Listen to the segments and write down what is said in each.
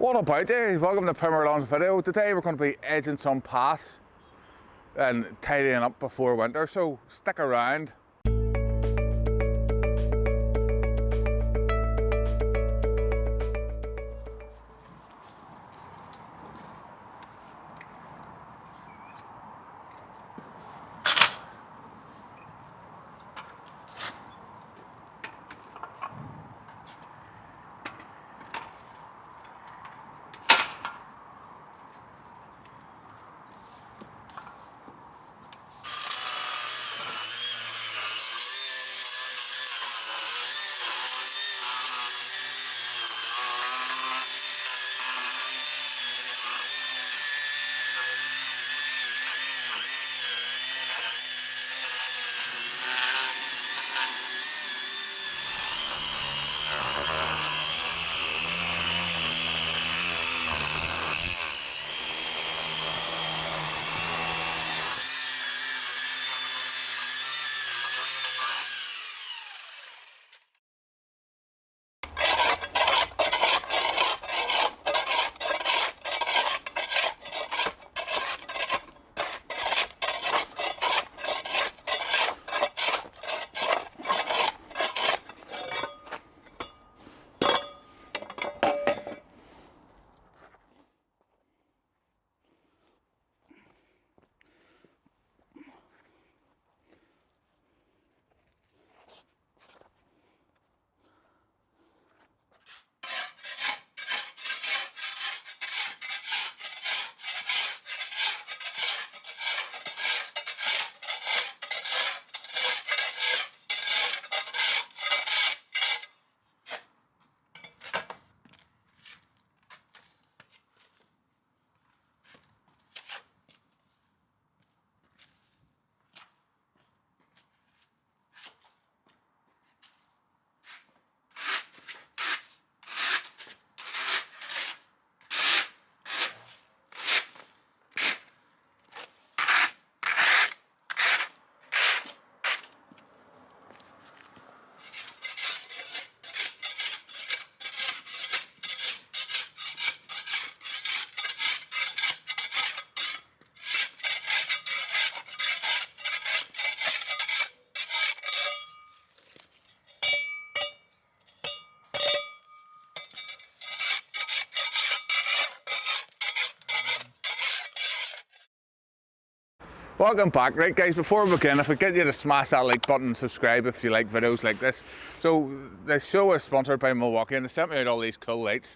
What about you? Welcome to Premier Lawns video. Today we're going to be edging some paths and tidying up before winter, so stick around. Welcome back. Right guys, before we begin, if I get you to smash that like button and subscribe if you like videos like this. So the show is sponsored by Milwaukee and they sent me out all these cool lights.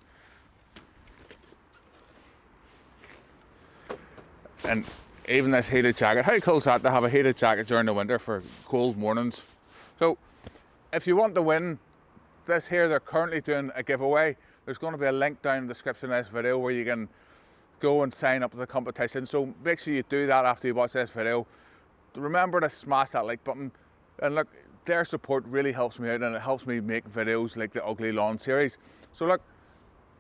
And even this heated jacket. How cool is that to have a heated jacket during the winter for cold mornings? So if you want to win this here, they're currently doing a giveaway. There's going to be a link down in the description of this video where you can go and sign up to the competition, so make sure you do that after you watch this video. Remember to smash that like button, and look, their support really helps me out and it helps me make videos like the Ugly Lawn series. So look,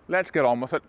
let's get on with it.